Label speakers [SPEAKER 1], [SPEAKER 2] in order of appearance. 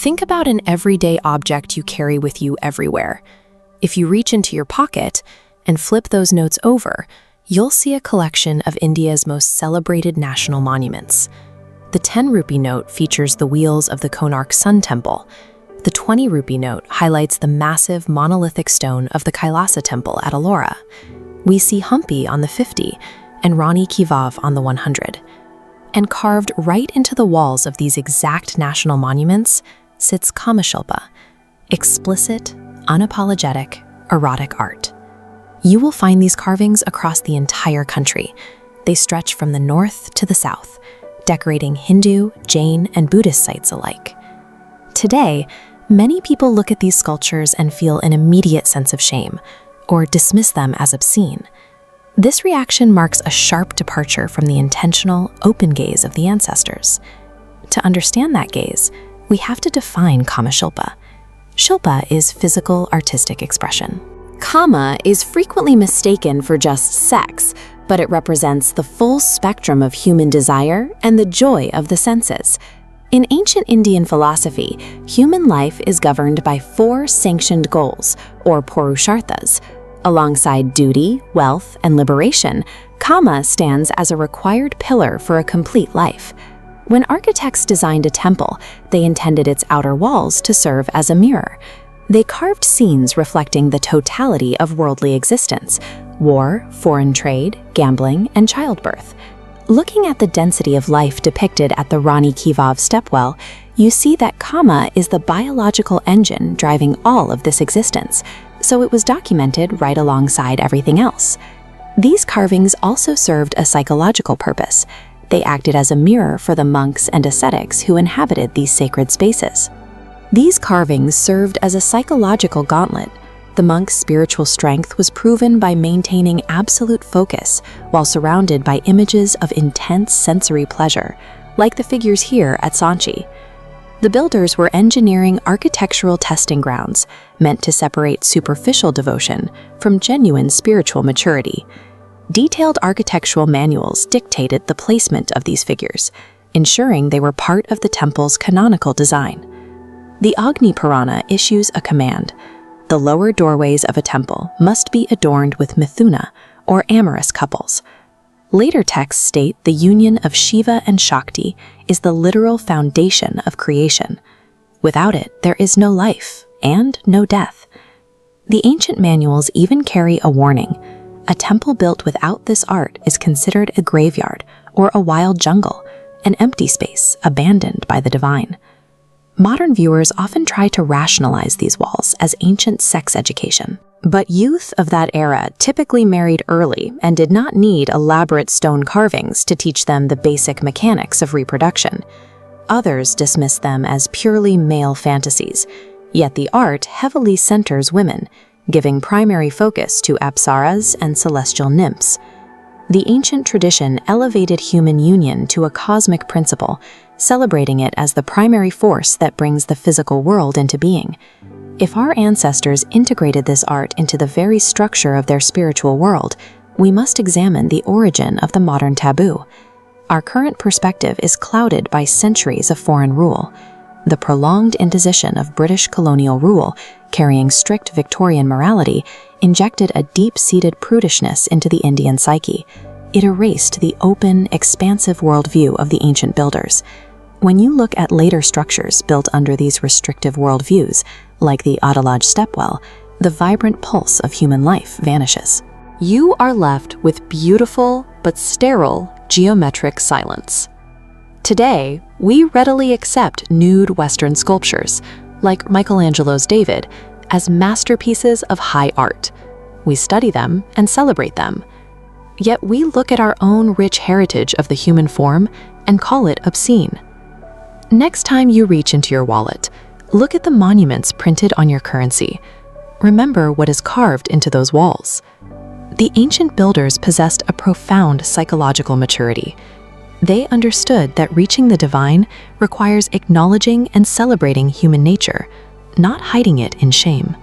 [SPEAKER 1] Think about an everyday object you carry with you everywhere. If you reach into your pocket and flip those notes over, you'll see a collection of India's most celebrated national monuments. The 10 rupee note features the wheels of the Konark Sun Temple. The 20 rupee note highlights the massive monolithic stone of the Kailasa Temple at Ellora. We see Hampi on the 50 and Rani Ki Vav on the 100. And carved right into the walls of these exact national monuments sits Kamashilpa, explicit, unapologetic, erotic art. You will find these carvings across the entire country. They stretch from the north to the south, decorating Hindu, Jain, and Buddhist sites alike. Today, many people look at these sculptures and feel an immediate sense of shame, or dismiss them as obscene. This reaction marks a sharp departure from the intentional, open gaze of the ancestors. To understand that gaze, we have to define Kamashilpa. Shilpa is physical artistic expression. Kama is frequently mistaken for just sex, but it represents the full spectrum of human desire and the joy of the senses. In ancient Indian philosophy, human life is governed by 4 sanctioned goals, or purusharthas. Alongside duty, wealth, and liberation, Kama stands as a required pillar for a complete life. When architects designed a temple, they intended its outer walls to serve as a mirror. They carved scenes reflecting the totality of worldly existence: war, foreign trade, gambling, and childbirth. Looking at the density of life depicted at the Rani Ki Vav stepwell, you see that Kama is the biological engine driving all of this existence, so it was documented right alongside everything else. These carvings also served a psychological purpose. They acted as a mirror for the monks and ascetics who inhabited these sacred spaces. These carvings served as a psychological gauntlet. The monk's spiritual strength was proven by maintaining absolute focus while surrounded by images of intense sensory pleasure, like the figures here at Sanchi. The builders were engineering architectural testing grounds meant to separate superficial devotion from genuine spiritual maturity. Detailed architectural manuals dictated the placement of these figures, ensuring they were part of the temple's canonical design. The Agni Purana issues a command: the lower doorways of a temple must be adorned with mithuna, or amorous couples. Later texts state the union of Shiva and Shakti is the literal foundation of creation. Without it, there is no life and no death. The ancient manuals even carry a warning: a temple built without this art is considered a graveyard or a wild jungle, an empty space abandoned by the divine. Modern viewers often try to rationalize these walls as ancient sex education. But youth of that era typically married early and did not need elaborate stone carvings to teach them the basic mechanics of reproduction. Others dismiss them as purely male fantasies, yet the art heavily centers women, giving primary focus to apsaras and celestial nymphs. The ancient tradition elevated human union to a cosmic principle, celebrating it as the primary force that brings the physical world into being. If our ancestors integrated this art into the very structure of their spiritual world, we must examine the origin of the modern taboo. Our current perspective is clouded by centuries of foreign rule. The prolonged imposition of British colonial rule, carrying strict Victorian morality, injected a deep-seated prudishness into the Indian psyche. It erased the open, expansive worldview of the ancient builders. When you look at later structures built under these restrictive worldviews, like the Adalaj stepwell, the vibrant pulse of human life vanishes. You are left with beautiful but sterile geometric silence. Today, we readily accept nude Western sculptures, like Michelangelo's David, as masterpieces of high art. We study them and celebrate them. Yet we look at our own rich heritage of the human form and call it obscene. Next time you reach into your wallet, look at the monuments printed on your currency. Remember what is carved into those walls. The ancient builders possessed a profound psychological maturity. They understood that reaching the divine requires acknowledging and celebrating human nature, not hiding it in shame.